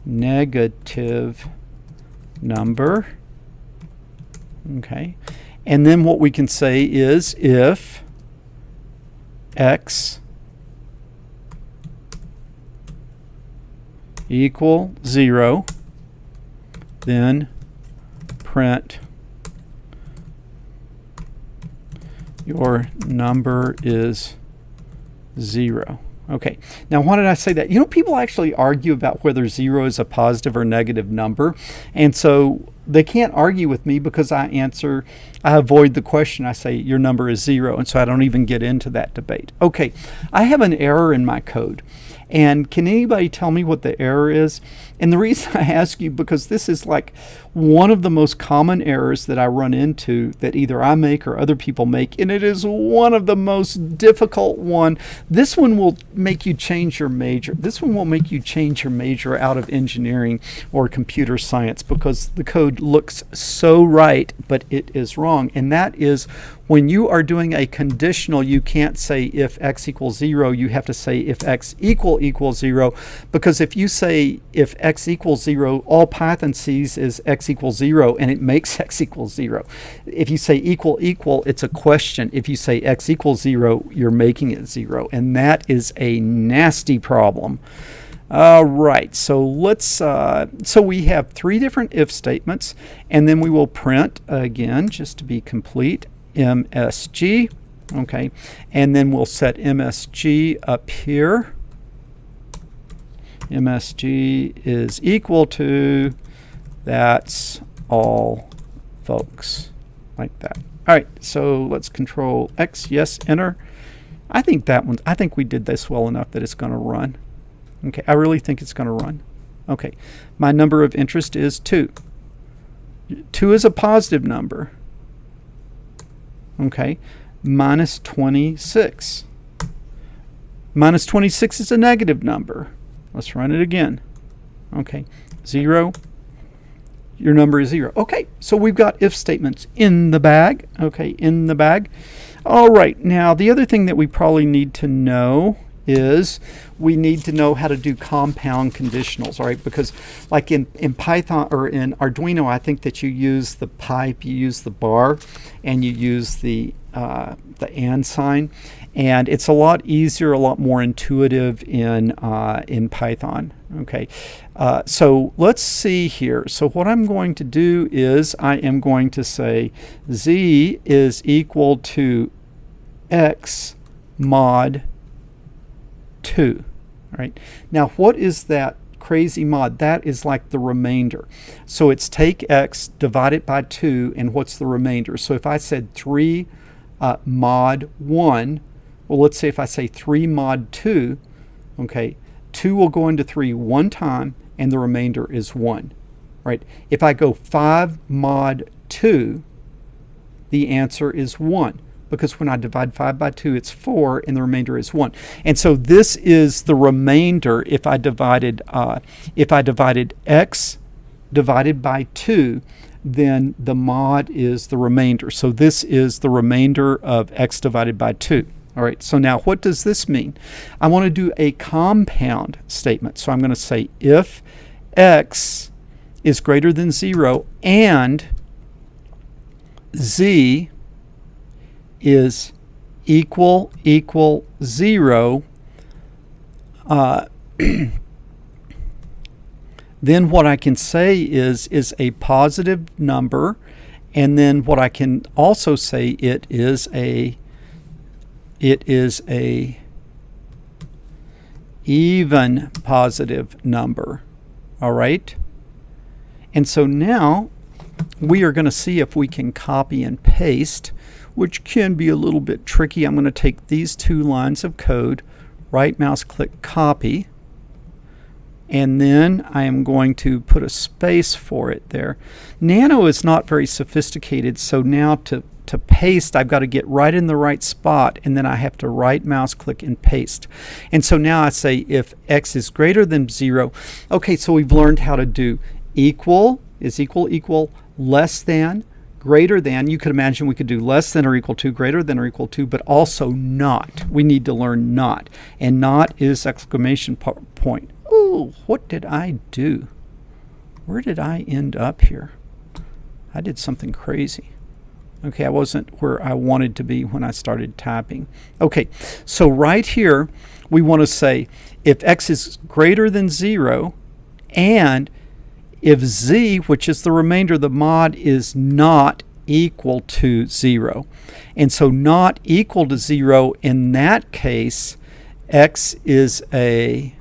negative number. Okay, and then what we can say is if x equal 0, then print your number is 0. Okay, now why did I say that? You know, people actually argue about whether 0 is a positive or negative number, and so they can't argue with me because I avoid the question. I say your number is 0, and so I don't even get into that debate. Okay, I have an error in my code, and can anybody tell me what the error is? And the reason I ask you, because this is like one of the most common errors that I run into that either I make or other people make, and it is one of the most difficult one. This one will make you change your major. This one will make you change your major out of engineering or computer science because the code looks so right, but it is wrong. And that is when you are doing a conditional, you can't say if x equals 0, you have to say if x equals 0, because if you say if x equals 0, all Python sees is x equals 0, and it makes x equals 0. If you say equal, it's a question. If you say x equals 0, you're making it 0, and that is a nasty problem. All right, so let's so we have 3 different if statements, and then we will print again, just to be complete, MSG. Okay, and then we'll set MSG up here. MSG is equal to, that's all, folks, like that. All right, so let's control X, yes, enter. I think we did this well enough that it's going to run. Okay, I really think it's going to run. Okay, my number of interest is 2. 2 is a positive number. Okay, minus 26. Minus 26 is a negative number. Let's run it again. Okay, 0. Your number is 0. Okay, so we've got if statements in the bag. Okay, in the bag. All right, now the other thing that we probably need to know is we need to know how to do compound conditionals, all right? Because like in Python or in Arduino, I think that you use the pipe, you use the bar, and you use the and sign, and it's a lot easier, a lot more intuitive in Python. Okay, so let's see here. So what I'm going to do is I am going to say z is equal to x mod 2. All right. Now, what is that crazy mod? That is like the remainder. So it's take x, divide it by 2, and what's the remainder? So if I said 3 mod 1, well, let's say if I say 3 mod 2, okay, 2 will go into 3 one time, and the remainder is 1. Right? If I go 5 mod 2, the answer is 1. Because when I divide 5 by 2, it's 4, and the remainder is 1. And so this is the remainder if I divided x divided by 2, then the mod is the remainder. So this is the remainder of x divided by 2. All right, so now what does this mean? I want to do a compound statement. So I'm going to say if x is greater than 0 and z is equal 0, then what I can say is a positive number, and then what I can also say it is a even positive number. All right? And so now we are going to see if we can copy and paste, which can be a little bit tricky. I'm going to take these two lines of code, right mouse click copy, and then I am going to put a space for it there. Nano is not very sophisticated, so now to paste, I've got to get right in the right spot, and then I have to right mouse click and paste. And so now I say if x is greater than 0. Okay, so we've learned how to do equal is equal, less than, greater than. You could imagine we could do less than or equal to, greater than or equal to, but also not. We need to learn not. And not is exclamation point. Oh, what did I do? Where did I end up here? I did something crazy. Okay, I wasn't where I wanted to be when I started typing. Okay, so right here, we want to say if x is greater than 0 and if z, which is the remainder of the mod, is not equal to 0. And so not equal to 0, in that case, x is a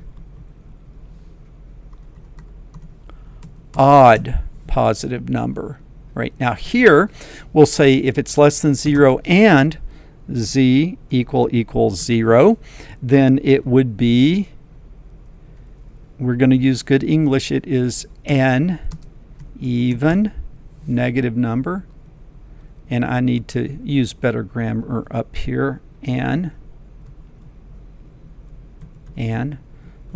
odd positive number. Right, now here we'll say if it's less than 0 and z equals 0, then it would be, we're going to use good English, it is an even negative number. And I need to use better grammar up here. And.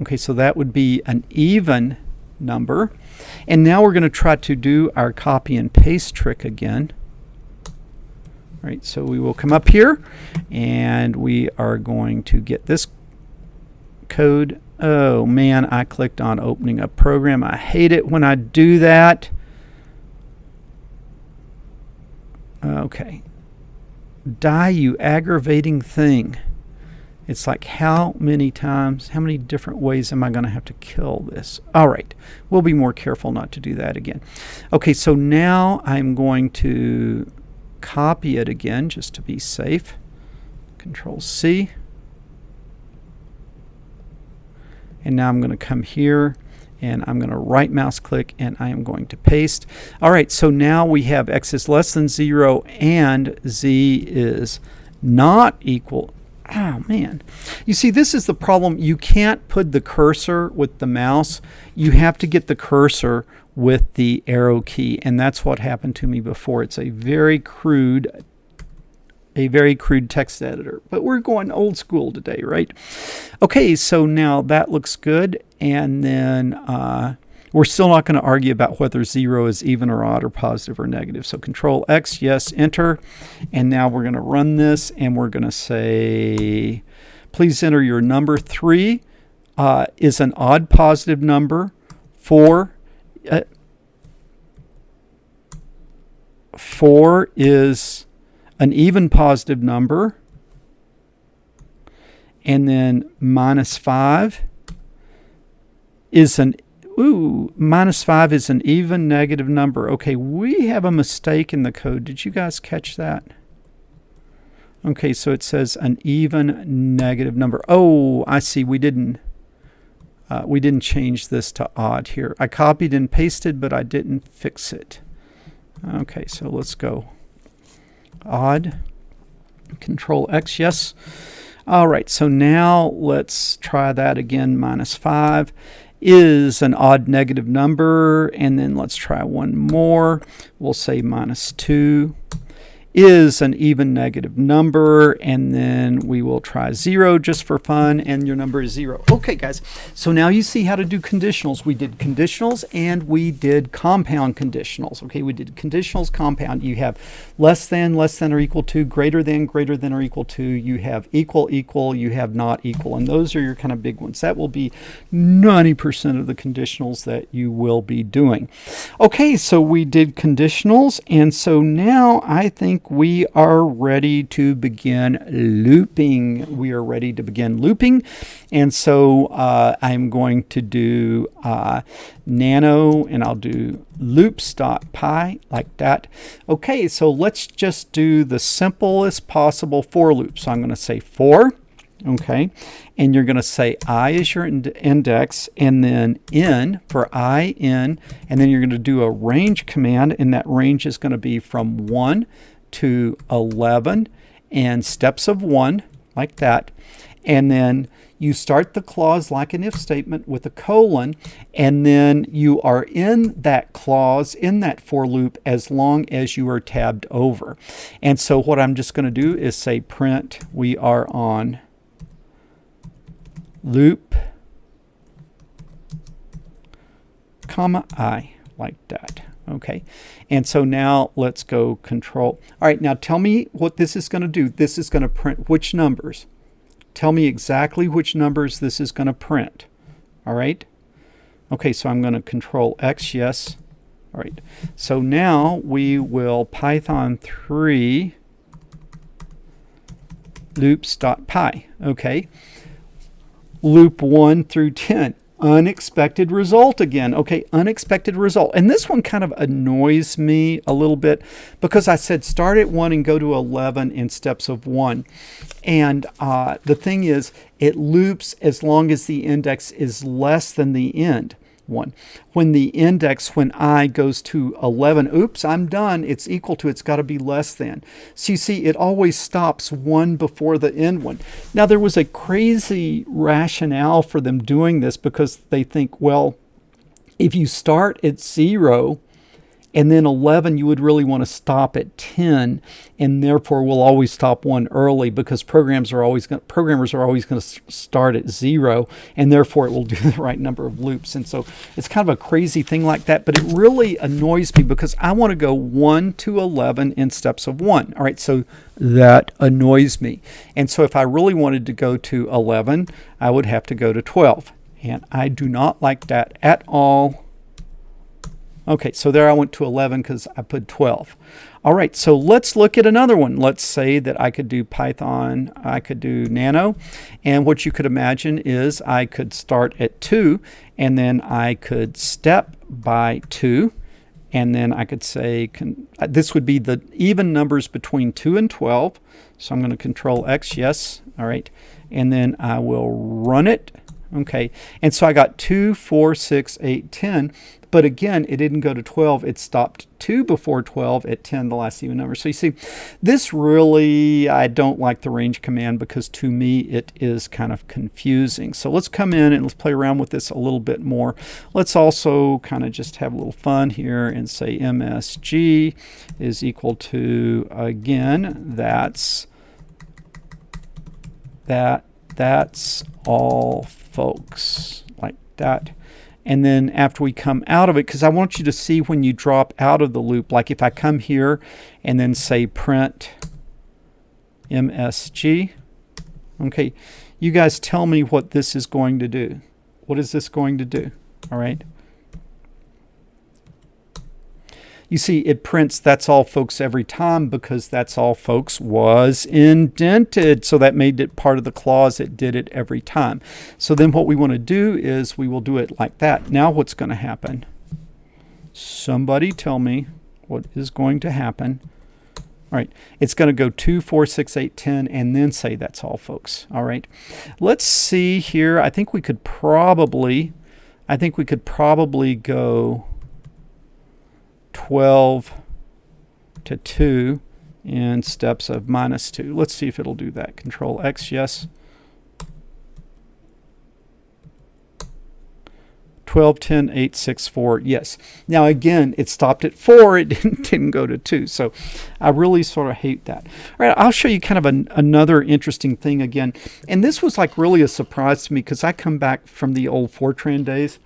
Okay, so that would be an even number. And now we're going to try to do our copy and paste trick again. All right, so we will come up here and we are going to get this code. Oh man, I clicked on opening a program. I hate it when I do that. Okay. Die, you aggravating thing. It's like, how many times, how many different ways am I going to have to kill this? All right, we'll be more careful not to do that again. Okay, so now I'm going to copy it again just to be safe. Control C. And now I'm going to come here and I'm going to right mouse click and I am going to paste. All right, so now we have x is less than 0 and z is not equal. Oh man, you see, this is the problem. You can't put the cursor with the mouse. You have to get the cursor with the arrow key, and that's what happened to me before. It's a very crude text editor, but we're going old school today, right? Okay, so now that looks good, and then we're still not going to argue about whether 0 is even or odd or positive or negative. So Control X, yes, enter. And now we're going to run this and we're going to say, please enter your number. 3 is an odd positive number. 4 is an even positive number. And then -5 is an -5 is an even negative number. Okay, we have a mistake in the code. Did you guys catch that? Okay, so it says an even negative number. Oh, I see. We didn't change this to odd here. I copied and pasted, but I didn't fix it. Okay, so let's go odd. Control X, yes. All right, so now let's try that again. -5 is an odd negative number, and then let's try one more. We'll say -2 is an even negative number, and then we will try 0 just for fun, and your number is 0. Okay, guys, so now you see how to do conditionals. We did conditionals and we did compound conditionals. Okay, we did conditionals, compound. You have less than or equal to, greater than or equal to, you have equal, you have not equal, and those are your kind of big ones. That will be 90% of the conditionals that you will be doing. Okay, so we did conditionals, and so now I think we are ready to begin looping. We are ready to begin looping. And so I'm going to do nano, and I'll do loops.py like that. Okay, so let's just do the simplest possible for loop. So I'm going to say for, Okay, and you're going to say I is your index, and then n for I, n, and then you're going to do a range command, and that range is going to be from 1 to 11, and steps of 1, like that. And then you start the clause like an if statement with a colon, and then you are in that clause, in that for loop, as long as you are tabbed over. And so what I'm just going to do is say print, we are on loop, comma, I, like that. Okay, and so now let's go control. All right, now tell me what this is going to do. This is going to print which numbers? Tell me exactly which numbers this is going to print. All right. Okay, so I'm going to control X, yes. All right, so now we will Python 3 loops.py. Okay, loop 1 through 10. Unexpected result again. Okay, unexpected result. And this one kind of annoys me a little bit because I said start at 1 and go to 11 in steps of 1. And the thing is, it loops as long as the index is less than the end one. When the index, when I goes to 11, oops, I'm done, it's equal to, it's got to be less than. So you see, it always stops 1 before the end one. Now, there was a crazy rationale for them doing this because they think, well, if you start at 0 and then 11, you would really want to stop at 10, and therefore we'll always stop 1 early because programmers are always going to start at 0, and therefore it will do the right number of loops. And so it's kind of a crazy thing like that, but it really annoys me because I want to go 1 to 11 in steps of 1. All right, so that annoys me. And so if I really wanted to go to 11, I would have to go to 12, and I do not like that at all. Okay, so there I went to 11 because I put 12. All right, so let's look at another one. Let's say that I could do Python, I could do Nano, and what you could imagine is I could start at 2, and then I could step by 2, and then I could say, this would be the even numbers between 2 and 12, so I'm going to control X, yes, all right, and then I will run it. Okay, and so I got 2, 4, 6, 8, 10. But again, it didn't go to 12. It stopped 2 before 12 at 10, the last even number. So you see, this really, I don't like the range command because to me it is kind of confusing. So let's come in and let's play around with this a little bit more. Let's also kind of just have a little fun here and say MSG is equal to, again, that's all folks, like that. And then after we come out of it, because I want you to see when you drop out of the loop, like if I come here and then say print MSG, okay, you guys tell me what this is going to do. What is this going to do? All right. You see, it prints that's all folks every time because that's all folks was indented. So that made it part of the clause. It did it every time. So then what we want to do is we will do it like that. Now what's going to happen? Somebody tell me what is going to happen. All right, it's going to go 2, 4, 6, 8, 10, and then say that's all folks. All right, let's see here. I think we could probably go 12 to 2 in steps of -2. Let's see if it'll do that. Control X, yes. 12, 10, 8, 6, 4, yes. Now again, it stopped at 4, it didn't go to 2. So I really sort of hate that. All right, I'll show you kind of another interesting thing again. And this was like really a surprise to me because I come back from the old Fortran days.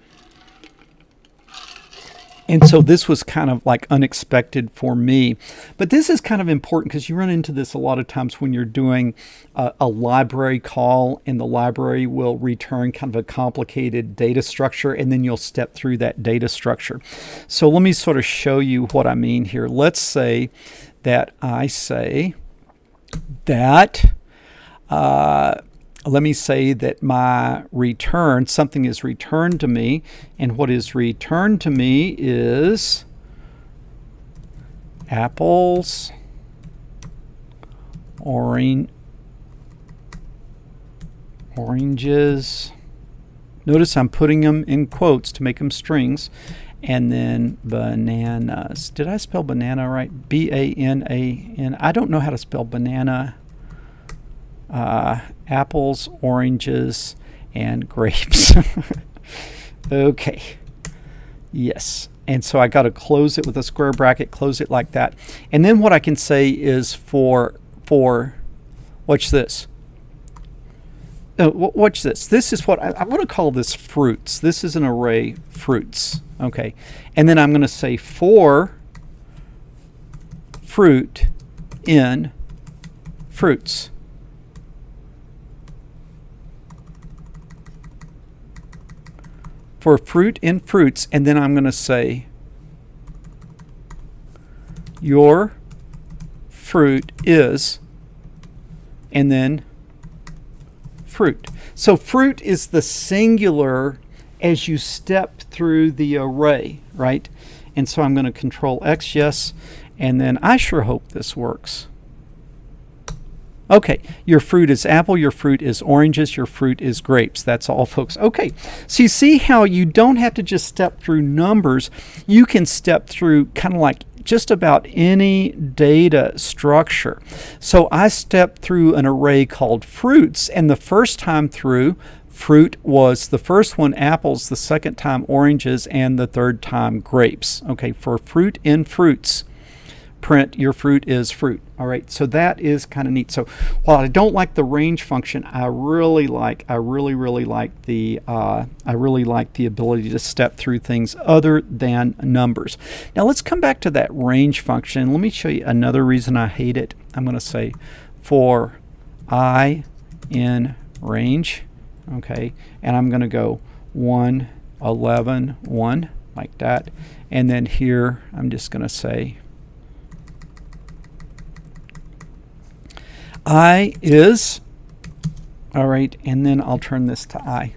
And so this was kind of like unexpected for me. But this is kind of important because you run into this a lot of times when you're doing a library call, and the library will return kind of a complicated data structure, and then you'll step through that data structure. So let me sort of show you what I mean here. Let's say that I say that let me say that my return, something is returned to me, and what is returned to me is apples, oranges. Notice I'm putting them in quotes to make them strings. And then bananas. Did I spell banana right? B-A-N-A-N. I don't know how to spell banana. Apples, oranges, and grapes. Okay. Yes. And so I got to close it with a square bracket, close it like that. And then what I can say is for watch this. Watch this. This is what I want to call this fruits. This is an array fruits. Okay. And then I'm going to say for fruit in fruits. For fruit in fruits, and then I'm going to say your fruit is, and then fruit. So fruit is the singular as you step through the array, right? And so I'm going to control X, yes, and then I sure hope this works. Okay, your fruit is apple, your fruit is oranges, your fruit is grapes. That's all, folks. Okay, so you see how you don't have to just step through numbers. You can step through kind of like just about any data structure. So I stepped through an array called fruits, and the first time through, fruit was the first one apples, the second time oranges, and the third time grapes. Okay, for fruit in fruits, print your fruit is fruit. All right, so that is kind of neat. So while I don't like the range function, I really like the ability to step through things other than numbers. Now let's come back to that range function. Let me show you another reason I hate it. I'm going to say for I in range, okay, and I'm going to go 1, 11, 1 like that, and then here I'm just going to say I is, all right, and then I'll turn this to I.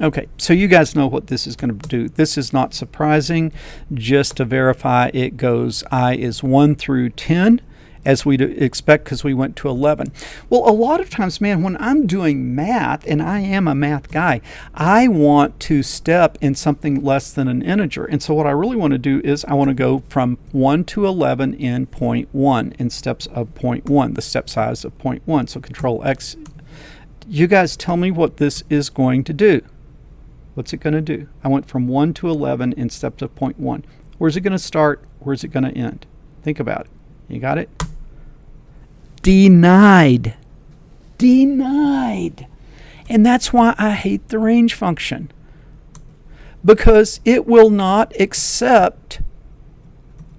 Okay, so you guys know what this is going to do. This is not surprising. Just to verify, it goes I is 1 through 10, as we'd expect because we went to 11. Well, a lot of times, man, when I'm doing math, and I am a math guy, I want to step in something less than an integer. And so what I really want to do is I want to go from 1 to 11 in 0.1 in steps of 0.1, the step size of 0.1. So control X. You guys tell me what this is going to do. What's it going to do? I went from 1 to 11 in steps of 0.1. Where's it going to start? Where's it going to end? Think about it. You got it? Denied. Denied. And that's why I hate the range function, because it will not accept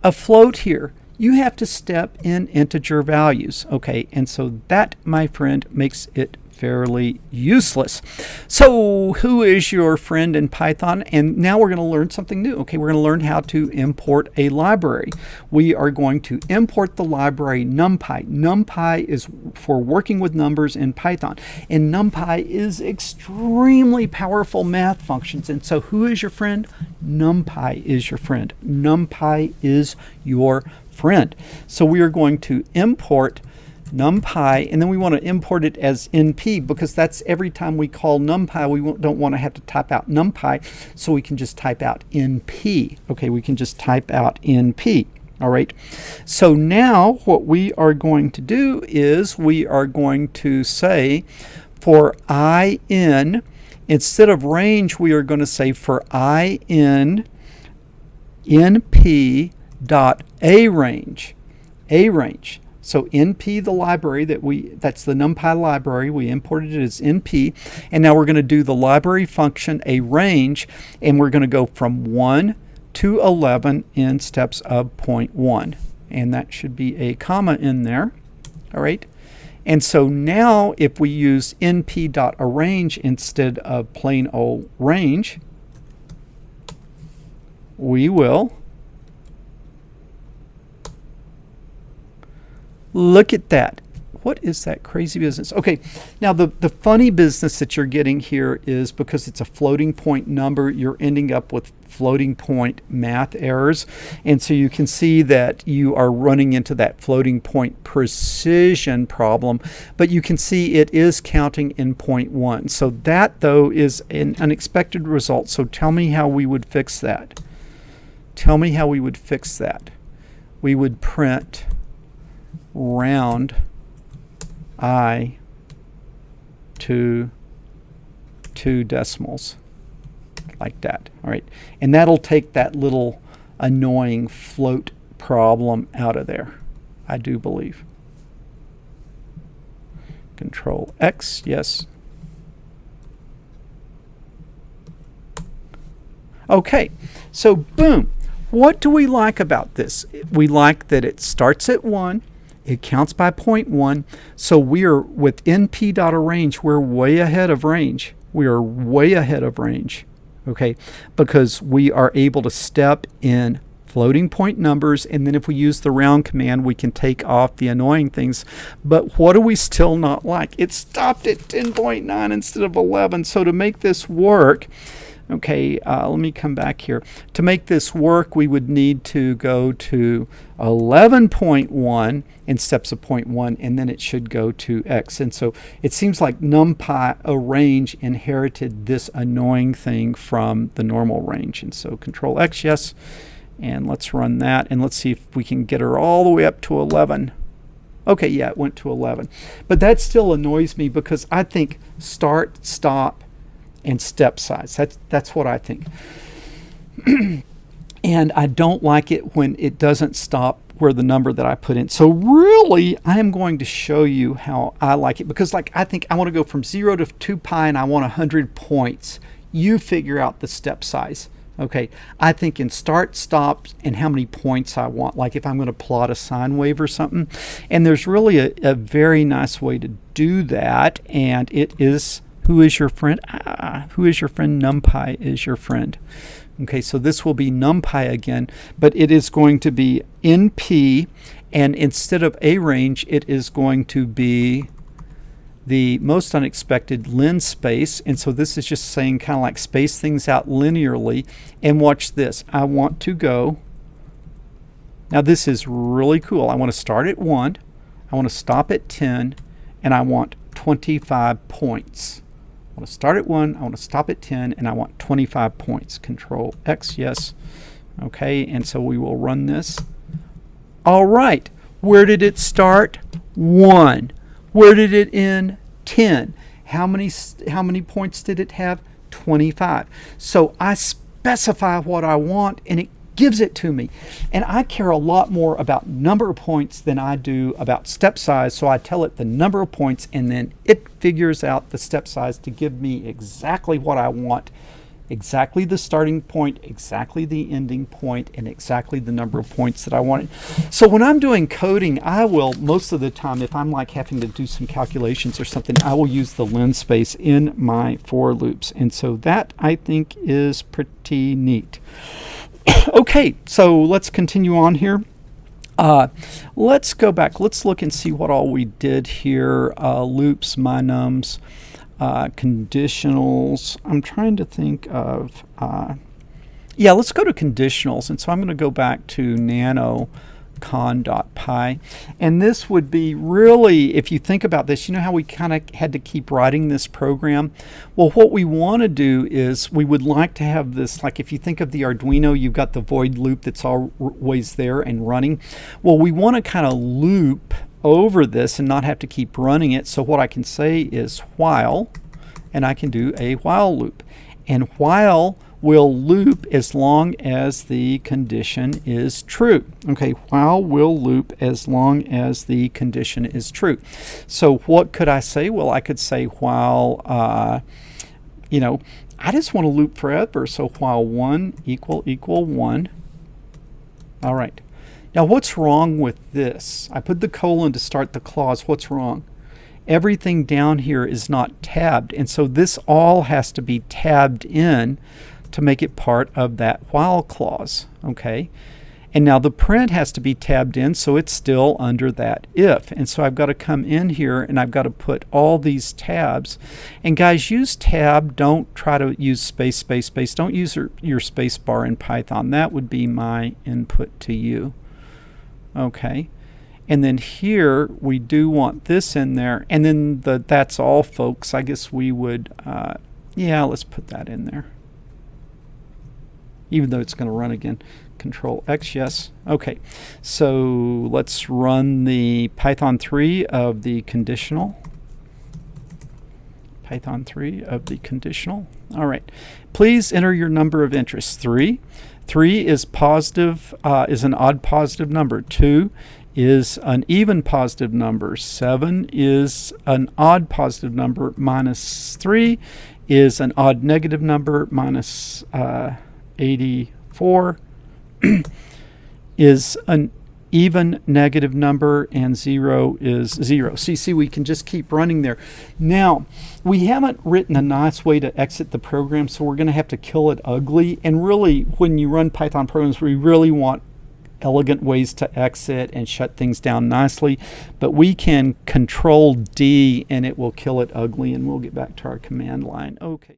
a float here. You have to step in integer values. Okay, and so that, my friend, makes it fairly useless. So who is your friend in Python? And now we're going to learn something new. Okay, we're going to learn how to import a library. We are going to import the library NumPy. NumPy is for working with numbers in Python. And NumPy is extremely powerful math functions. And so who is your friend? NumPy is your friend. NumPy is your friend. So we are going to import NumPy, and then we want to import it as NP, because that's every time we call NumPy, we don't want to have to type out NumPy, so we can just type out NP. Okay, we can just type out NP. All right, so now what we are going to do is we are going to say for I in, instead of range, we are going to say for I in NP dot a range. So NP, the library that's the NumPy library, we imported it as NP, and now we're going to do the library function a range, and we're going to go from 1 to 11 in steps of 0.1, and that should be a comma in there. All right, and so now if we use np.arrange instead of plain old range, we will look at that. what is that crazy business? Okay, now the funny business that you're getting here is because it's a floating point number, you're ending up with floating point math errors. And so you can see that you are running into that floating point precision problem, but you can see it is counting in 0.1. So that, though, is an unexpected result. So tell me how we would fix that. Tell me how we would fix that. We would print round I to 2 decimals, like that. All right, and that'll take that little annoying float problem out of there, I do believe. Control X, yes. Okay, so boom. What do we like about this? We like that it starts at 1. It counts by 0.1, so we are within p dot of range. We're way ahead of range. We are way ahead of range, okay, because we are able to step in floating point numbers, and then if we use the round command, we can take off the annoying things. But what do we still not like? It stopped at 10.9 instead of 11, so to make this work, okay, let me come back here. To make this work, we would need to go to 11.1 in steps of 0.1, and then it should go to X. And so it seems like NumPy arrange inherited this annoying thing from the normal range. And so Control X, yes, and let's run that, and let's see if we can get her all the way up to 11. Okay, yeah, it went to 11. But that still annoys me because I think start, stop, and step size. That's what I think. And I don't like it when it doesn't stop where the number that I put in. So really, I am going to show you how I like it, because like I think I want to go from 0 to 2 pi and I want 100 points. You figure out the step size. Okay, I think in start, stop, and how many points I want, like if I'm going to plot a sine wave or something. And there's really a very nice way to do that, and it is, who is your friend? Who is your friend? NumPy is your friend. Okay, so this will be NumPy again, but it is going to be NP, and instead of a range, it is going to be the most unexpected len space. And so this is just saying kind of like space things out linearly. And watch this. I want to go, now this is really cool. I want to start at 1, I want to stop at 10, and I want 25 points. I want to start at 1, I want to stop at 10, and I want 25 points. Control X, yes. Okay, and so we will run this. All right, where did it start? 1. Where did it end? 10. How many points did it have? 25. So I specify what I want, and it gives it to me. And I care a lot more about number of points than I do about step size. So I tell it the number of points, and then it figures out the step size to give me exactly what I want. Exactly the starting point, exactly the ending point, and exactly the number of points that I wanted. So when I'm doing coding, I will, most of the time, if I'm like having to do some calculations or something, I will use the len space in my for loops. And so that, I think, is pretty neat. Okay, so let's continue on here. Let's go back. Let's look and see what all we did here. Loops, mynums, conditionals. I'm trying to think of, yeah, let's go to conditionals. And so I'm going to go back to nanocon.py. And this would be really, if you think about this, you know how we kind of had to keep writing this program? Well, what we want to do is we would like to have this, like if you think of the Arduino, you've got the void loop that's always there and running. Well, we want to kind of loop over this and not have to keep running it. So what I can say is while, and I can do a while loop. And while will loop as long as the condition is true. Okay, while will loop as long as the condition is true. So what could I say? Well, I could say while, you know, I just want to loop forever. So while 1 equal 1. All right. Now what's wrong with this? I put the colon to start the clause. What's wrong? Everything down here is not tabbed, and so this all has to be tabbed in to make it part of that while clause. Okay, And now the print has to be tabbed in, so it's still under that if. And so I've got to come in here and I've got to put all these tabs. And guys, use tab. Don't try to use space, space, space. Don't use your space bar in Python. That would be my input to you. Okay. And then here we do want this in there. And then that's all, folks. I guess we would, yeah, let's put that in there. Even though it's going to run again. Control X, yes. Okay, so let's run the Python 3 of the conditional. Python 3 of the conditional. All right, please enter your number of interest. 3. 3 is positive, is an odd positive number. 2 is an even positive number. 7 is an odd positive number. Minus 3 is an odd negative number. Minus 84 is an even negative number, and 0 is 0. So you see, we can just keep running there. Now, we haven't written a nice way to exit the program, so we're going to have to kill it ugly. And really, when you run Python programs, we really want elegant ways to exit and shut things down nicely. But we can Control D, and it will kill it ugly, and we'll get back to our command line. Okay.